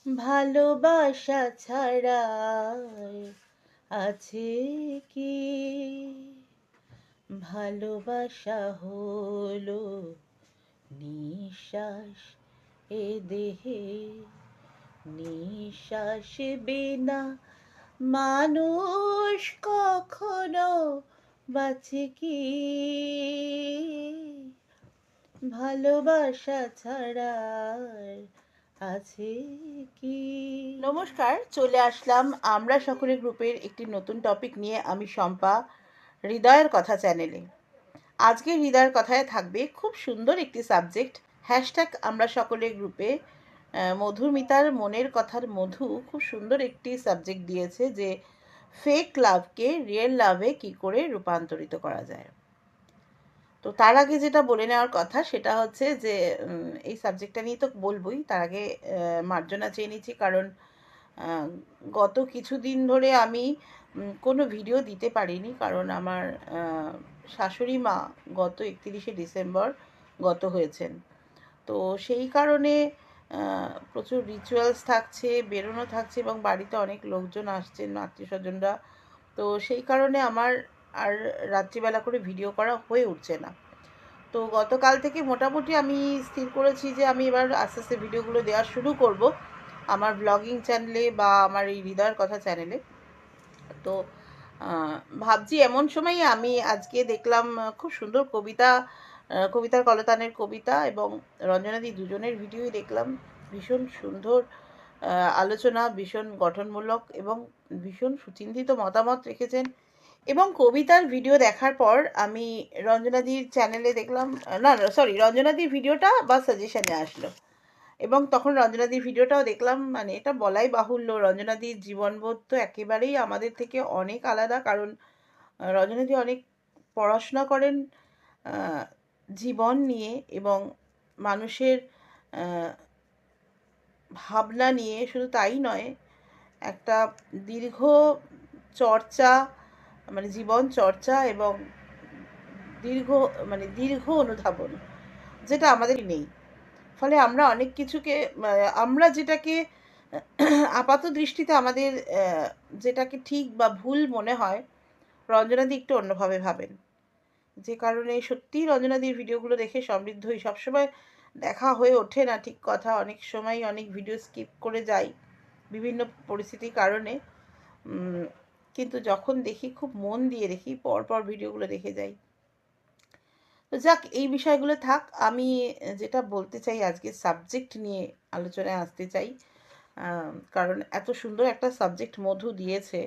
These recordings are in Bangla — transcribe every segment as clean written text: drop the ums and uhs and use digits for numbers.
ভালোবাসা ছাড়া আর আছে কি? ভালোবাসা হলো নিঃশ্বাস, এ দেহে নিঃশ্বাস বিনা মানুষ কখনো বাঁচে কি? ভালোবাসা ছাড়া আর আছে কি? নমস্কার, চলে আসলাম আমরা সকলে গ্রুপের একটি নতুন টপিক নিয়ে। আমি শম্পা, হৃদয়ের কথা চ্যানেলে। আজকে হৃদয়ের কথায় থাকবে খুব সুন্দর একটি সাবজেক্ট, হ্যাশট্যাগ আমরা সকলে গ্রুপে মধুমিতার মনের কথার মধু খুব সুন্দর একটি সাবজেক্ট দিয়েছে যে ফেক লাভকে রিয়েল লাভে কি করে রূপান্তরিত করা যায়। তো তার আগে যেটা বলে নেওয়ার কথা সেটা হচ্ছে যে এই সাবজেক্টটা নিয়ে তো বলবোই, তার আগে মার্জনা চেয়ে নিচ্ছি, কারণ গত কিছুদিন ধরে আমি কোনো ভিডিও দিতে পারিনি, কারণ আমার শাশুড়ি মা গত 31শে ডিসেম্বর গত হয়েছেন। তো সেই কারণে প্রচুর রিচুয়ালস থাকছে, বেরোনো থাকছে, এবং বাড়িতে অনেক লোকজন আসছেন, আত্মীয় স্বজনরা। তো সেই কারণে আমার আর রাত্রিবেলা করে ভিডিও করা হয়ে উঠছে না। তো গতকাল থেকে মোটামুটি আমি স্থির করেছি যে আমি এবার আস্তে আস্তে ভিডিওগুলো দেওয়া শুরু করব আমার ব্লগিং চ্যানেলে বা আমার এই হৃদয়ের কথা চ্যানেলে। তো ভাবছি এমন সময় আমি আজকে দেখলাম খুব সুন্দর কবিতা, কবিতার কলতানের কবিতা এবং রঞ্জনাদি দুজনের ভিডিওই দেখলাম। ভীষণ সুন্দর আলোচনা, ভীষণ গঠনমূলক এবং ভীষণ সুচিন্তিত মতামত রেখেছেন। এবং কবিতার ভিডিও দেখার পর আমি রঞ্জনাদির চ্যানেলে দেখলাম, না সরি, রঞ্জনাদির ভিডিওটা বা সাজেশনে আসলো, এবং তখন রঞ্জনাদির ভিডিওটাও দেখলাম। মানে এটা বলাই বাহুল্য, রঞ্জনাদির জীবনবোধ তো একেবারেই আমাদের থেকে অনেক আলাদা, কারণ রঞ্জনাদি অনেক পড়াশোনা করেন জীবন নিয়ে এবং মানুষের ভাবনা নিয়ে। শুধু তাই নয়, একটা দীর্ঘ চর্চা, মানে জীবন চর্চা এবং দীর্ঘ অনুধাবন, যেটা আমাদের নেই। ফলে আমরা অনেক কিছুকে, আমরা যেটাকে আপাত দৃষ্টিতে আমাদের যেটাকে ঠিক বা ভুল মনে হয়, রঞ্জনাদি একটু অন্যভাবে ভাবেন। যে কারণে সত্যিই রঞ্জনাদির ভিডিওগুলো দেখে সমৃদ্ধ হই। সবসময় দেখা হয়ে ওঠে না, ঠিক কথা, অনেক সময় অনেক ভিডিও স্কিপ করে যাই বিভিন্ন পরিস্থিতির কারণে। কিন্তু যখন দেখি খুব মন দিয়ে দেখি, পরপর ভিডিওগুলো দেখে যাই। তো যাক, এই বিষয়গুলো থাক। আমি যেটা বলতে চাই, আজকে সাবজেক্ট নিয়ে আলোচনায় আসতে চাই, কারণ এত সুন্দর একটা সাবজেক্ট মধু দিয়েছে,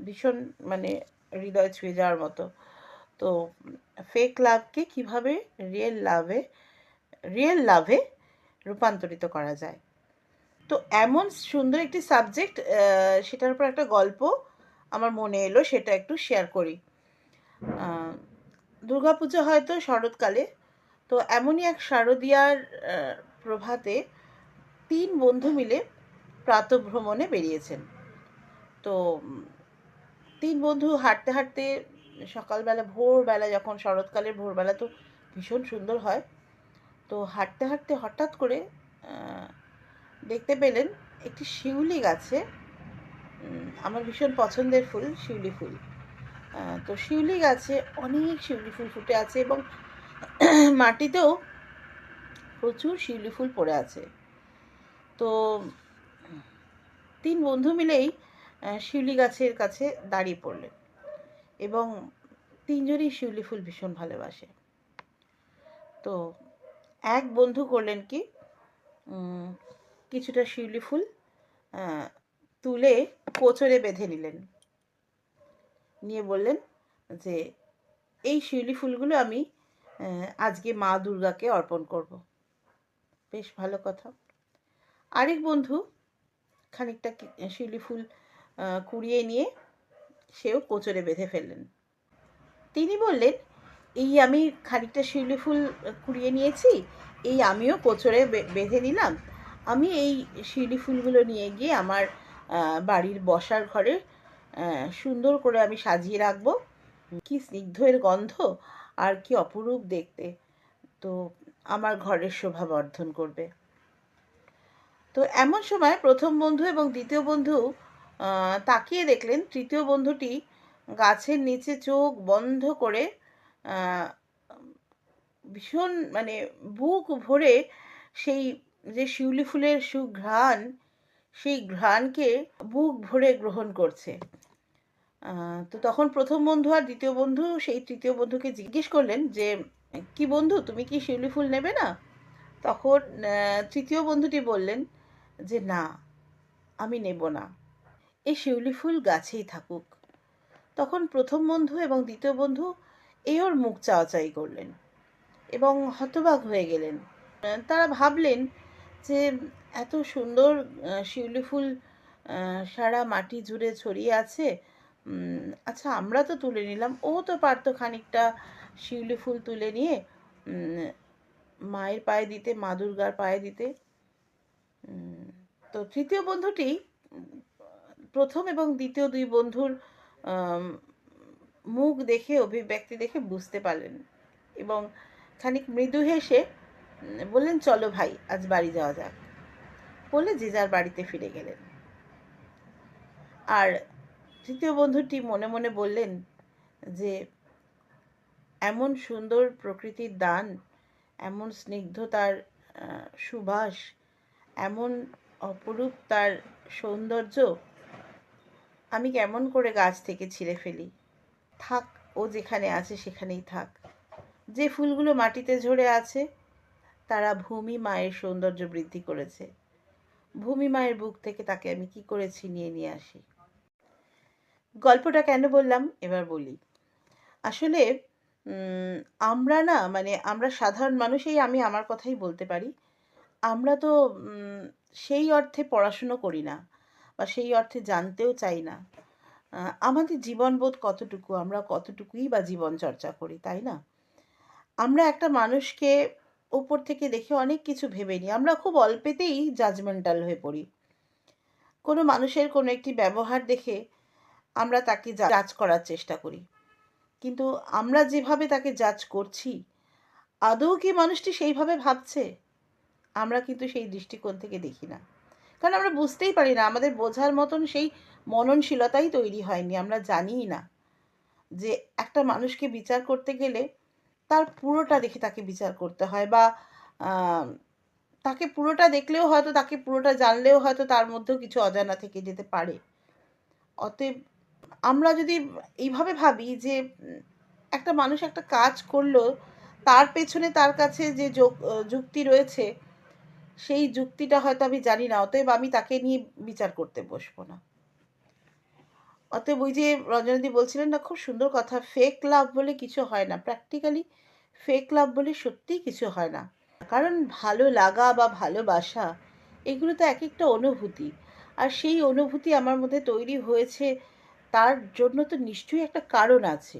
ভীষণ মানে হৃদয় ছুঁয়ে যাওয়ার মতো। তো ফেক লাভকে কিভাবে রিয়েল লাভে রূপান্তরিত করা যায়। তো এমন সুন্দর একটি সাবজেক্ট, সেটার উপর একটা গল্প আমার মনে এলো, সেটা একটু শেয়ার করি। দুর্গাপুজো হয়তো শরৎকালে। তো এমনই এক শারদীয়ার প্রভাতে 3 বন্ধু মিলে প্রাতঃভ্রমণে বেরিয়েছেন। তো 3 বন্ধু হাঁটতে হাঁটতে, সকালবেলা ভোরবেলা, যখন শরৎকালের ভোরবেলা তো ভীষণ সুন্দর হয়, তো হাঁটতে হাঁটতে হঠাৎ করে দেখতে পেলেন একটি শিউলি গাছে, আমার ভীষণ পছন্দের ফুল শিউলি ফুল। তো শিউলি গাছে অনেক শিউলি ফুল ফুটে আছে এবং মাটিতেও প্রচুর শিউলি ফুল পড়ে আছে। তো 3 বন্ধু মিলেই শিউলি গাছের কাছে দাঁড়িয়ে পড়লেন এবং 3 জনই শিউলি ফুল ভীষণ ভালোবাসে। তো এক বন্ধু করলেন কি, কিছুটা শিউলি ফুল তুলে কোচরে বেঁধে নিলেন, নিয়ে বললেন যে এই শিউলি ফুলগুলো আমি আজকে মা দুর্গাকে অর্পণ করব। বেশ ভালো কথা। আরেক বন্ধু খানিকটা শিউলি ফুল কুড়িয়ে নিয়ে সেও কোচরে বেঁধে ফেললেন। তিনি বললেন, এই আমি খানিকটা শিউলি ফুল কুড়িয়ে নিয়েছি, এই আমিও কোচরে বেঁধে নিলাম। আমি এই শিউলি ফুলগুলো নিয়ে গিয়ে আমার বাড়ির বসার ঘরে সুন্দর করে আমি সাজিয়ে রাখবো। কি স্নিগ্ধ এর গন্ধ, আর কি অপরূপ দেখতে, তো আমার ঘরের শোভা বর্ধন করবে। তো এমন সময় প্রথম বন্ধু এবং দ্বিতীয় বন্ধু তাকিয়ে দেখলেন তৃতীয় বন্ধুটি গাছের নিচে চোখ বন্ধ করে আহ, ভীষণ মানে বুক ভরে সেই যে শিউলি ফুলের সুঘ্রাণ, সেই ঘ্রাণকে বুক ভরে গ্রহণ করছে। তো তখন প্রথম বন্ধু আর দ্বিতীয় বন্ধু সেই তৃতীয় বন্ধুকে জিজ্ঞেস করলেন যে, কি বন্ধু, তুমি কি শিউলি ফুল নেবে না? তখন তৃতীয় বন্ধুটি বললেন যে, না, আমি নেব না, এই শিউলি ফুল গাছেই থাকুক। তখন প্রথম বন্ধু এবং দ্বিতীয় বন্ধু এই ওর মুখ চাওয়াচাই করলেন এবং হতবাক হয়ে গেলেন। তারা ভাবলেন যে এত সুন্দর শিউলি ফুল সারা মাটি জুড়ে ছড়িয়ে আছে, আচ্ছা আমরা তো তুলে নিলাম, ও তো পারতো খানিকটা শিউলি ফুল তুলে নিয়ে মায়ের পায়ে দিতে, মা দুর্গার পায়ে দিতে। তো তৃতীয় বন্ধুটি প্রথম এবং দ্বিতীয় দুই বন্ধুর মুখ দেখে, অভিব্যক্তি দেখে বুঝতে পারলেন এবং খানিক মৃদু হেসে বললেন, চলো ভাই, আজ বাড়ি যাওয়া যাক, বলে যে যার বাড়িতে ফিরে গেলেন। আর তৃতীয় বন্ধুটি মনে মনে বললেন যে এমন সুন্দর প্রকৃতির দান, এমন স্নিগ্ধ তার সুবাস, এমন অপরূপ তার সৌন্দর্য, আমি কেমন করে গাছ থেকে ছিঁড়ে ফেলি? থাক, ও যেখানে আছে সেখানেই থাক। যে ফুলগুলো মাটিতে ঝরে আছে তারা ভূমি মায়ের সৌন্দর্য বৃদ্ধি করেছে। ভূমি মায়ের বুক থেকে তাকে আমি কি করে ছিনিয়ে নিয়ে আসি। গল্পটা কেন বললাম এবার বলি। আসলে আমরা না, মানে আমরা সাধারণ মানুষই, আমি আমার কথাই বলতে পারি। আমরা তো সেই অর্থে পড়াশুনো করি না বা সেই অর্থে জানতেও চাই না। আমাদের জীবনবোধ কতটুকু, আমরা কতটুকুই বা জীবন চর্চা করি, তাই না? আমরা একটা মানুষকে ওপর থেকে দেখে অনেক কিছু ভেবে নিই, আমরা খুব অল্পেতেই জাজমেন্টাল হয়ে পড়ি। কোনো মানুষের কোনো একটি ব্যবহার দেখে আমরা তাকে জাজ করার চেষ্টা করি, কিন্তু আমরা যেভাবে তাকে জাজ করছি, আদৌ কি মানুষটি সেইভাবে ভাবছে? আমরা কিন্তু সেই দৃষ্টিকোণ থেকে দেখি না, কারণ আমরা বুঝতেই পারি না, আমাদের বোঝার মতন সেই মননশীলতাই তৈরি হয়নি। আমরা জানিই না যে একটা মানুষকে বিচার করতে গেলে তার পুরোটা দেখে তাকে বিচার করতে হয়, বা তাকে পুরোটা দেখলেও হয়তো, তাকে পুরোটা জানলেও হয়তো তার মধ্যেও কিছু অজানা থেকে যেতে পারে। অতএব আমরা যদি এইভাবে ভাবি যে একটা মানুষ একটা কাজ করলো, তার পেছনে তার কাছে যে যুক্তি রয়েছে, সেই যুক্তিটা হয়তো আমি জানি না, অতএব আমি তাকে নিয়ে বিচার করতে বসবো না। অতএব ওই যে রঞ্জনাদি বলছিলেন না, খুব সুন্দর কথা, ফেক লাভ বলে কিছু হয় না। প্র্যাকটিক্যালি ফেক লাভ বলে সত্যিই কিছু হয় না। কারণ ভালো লাগা বা ভালোবাসা এগুলো তো এক একটা অনুভূতি, আর সেই অনুভূতি আমার মধ্যে তৈরি হয়েছে, তার জন্য তো নিশ্চয়ই একটা কারণ আছে।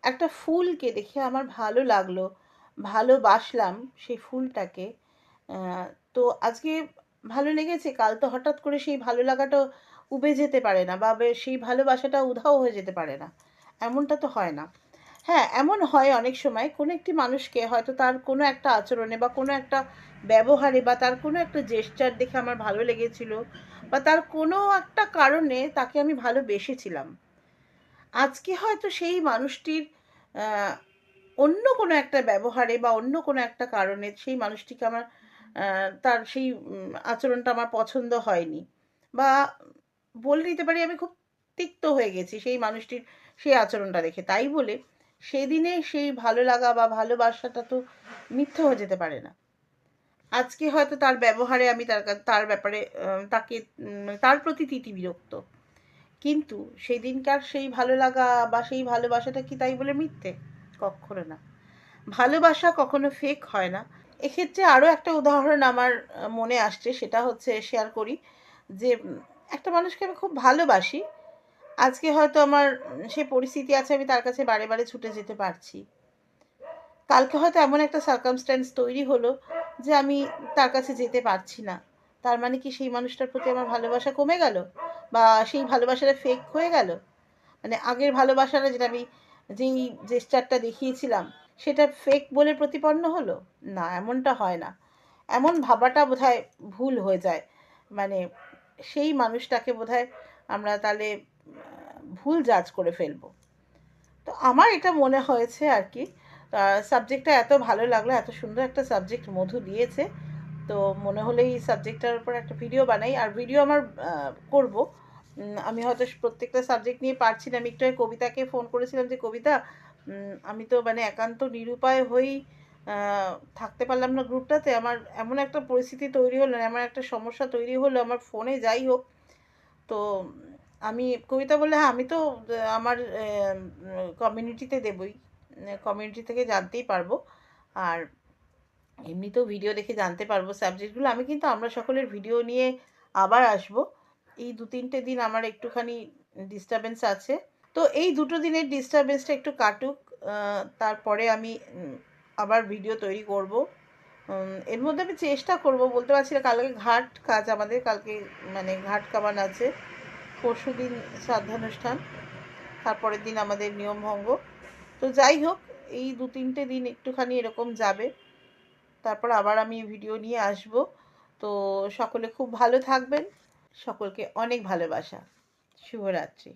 একটা ফুলকে দেখে আমার ভালো লাগলো, ভালোবাসলাম সেই ফুলটাকে। আহ, তো আজকে ভালো লেগেছে, কাল তো হঠাৎ করে সেই ভালো লাগাটা উবে যেতে পারে না, বা সেই ভালোবাসাটা উধাও হয়ে যেতে পারে না, এমনটা তো হয় না। হ্যাঁ, এমন হয় অনেক সময় কোনো একটি মানুষকে হয়তো তার কোনো একটা আচরণে বা কোনো একটা ব্যবহারে বা তার কোনো একটা জেস্চার দেখে আমার ভালো লেগেছিল, বা তার কোনো একটা কারণে তাকে আমি ভালোবেসেছিলাম। আজকে হয়তো সেই মানুষটির আহ, অন্য কোনো একটা ব্যবহারে বা অন্য কোনো একটা কারণে সেই মানুষটিকে আমার তার সেই আচরণটা আমার পছন্দ হয়নি, বা বলে দিতে পারি আমি খুব তিক্ত হয়ে গেছি সেই মানুষটির সেই আচরণটা দেখে। তাই বলে সেদিনে সেই ভালো লাগা বা ভালোবাসাটা তো মিথ্যে হয়ে যেতে পারে না। আজকে হয়তো তার ব্যবহারে আমি তার ব্যাপারে তাকে তার প্রতি বিরক্ত, কিন্তু সেই দিনকার সেই ভালো লাগা বা সেই ভালোবাসাটা কি তাই বলে মিথ্যে? কখনো না। ভালোবাসা কখনো ফেক হয় না। এক্ষেত্রে আরও একটা উদাহরণ আমার মনে আসছে, সেটা হচ্ছে শেয়ার করি যে একটা মানুষকে আমি খুব ভালোবাসি। আজকে হয়তো আমার সে পরিস্থিতি আছে, আমি তার কাছে বারে বারে ছুটে যেতে পারছি। কালকে হয়তো এমন একটা সার্কামস্ট্যান্স তৈরি হলো যে আমি তার কাছে যেতে পারছি না। তার মানে কি সেই মানুষটার প্রতি আমার ভালোবাসা কমে গেল, বা সেই ভালোবাসাটা ফেক হয়ে গেল? মানে আগের ভালোবাসাটা, যেটা আমি যেই জেস্চারটা দেখিয়েছিলাম, সেটা ফেক বলে প্রতিপন্ন হলো? না, এমনটা হয় না। এমন ভাবাটা বোধহয় ভুল হয়ে যায়। মানে সেই মানুষটাকে বোধহয় আমরা তাহলে ভুল জাজ করে ফেলবো। তো আমার এটা মনে হয়েছে আর কি। সাবজেক্টটা এত ভালো লাগলো, এত সুন্দর একটা সাবজেক্ট মধু দিয়েছে। তো মনে হলো এই সাবজেক্টটার উপর একটা ভিডিও বানাই, আর ভিডিও আমার করব। আমি হয়তো প্রত্যেকটা সাবজেক্ট নিয়ে পারছি না। আমি একটু আগে কবিতাকে ফোন করেছিলাম যে কবিতা, আমি তো মানে একান্ত নিরুপায় হয়েই থাকতে পারলাম না গ্রুপটাতে। আমার এমন একটা পরিস্থিতি তৈরি হলো, এমন একটা সমস্যা তৈরি হলো আমার ফোনে, যাই হোক। তো আমি কবিতা বললে, হ্যাঁ আমি তো আমার কমিউনিটিতে দেবই, কমিউনিটি থেকে জানতেই পারবো। আর এমনিতেও ভিডিও দেখে জানতে পারবো সাবজেক্টগুলো। আমি কিন্তু আমরা সকলের ভিডিও নিয়ে আবার আসব। এই 2-3টে দিন আমার একটুখানি ডিস্টারবেন্স আছে। তো এই 2টো দিনের ডিস্টারবেন্সটা একটু কাটুক, তারপরে আমি আবার ভিডিও তৈরি করব। এর মধ্যে আমি চেষ্টা করব, বলতে পারছি না। কালকে ঘাট কাজ আমাদের, কালকে মানে ঘাট কামান আছে, পরশু দিন শ্রাদ্ধানুষ্ঠান, তারপরের দিন আমাদের নিয়মভঙ্গ। তো যাই হোক, এই 2-3টে দিন একটুখানি এরকম যাবে, তারপর আবার আমি ভিডিও নিয়ে আসব। তো সকলে খুব ভালো থাকবেন, সকলকে অনেক ভালোবাসা। শুভরাত্রি।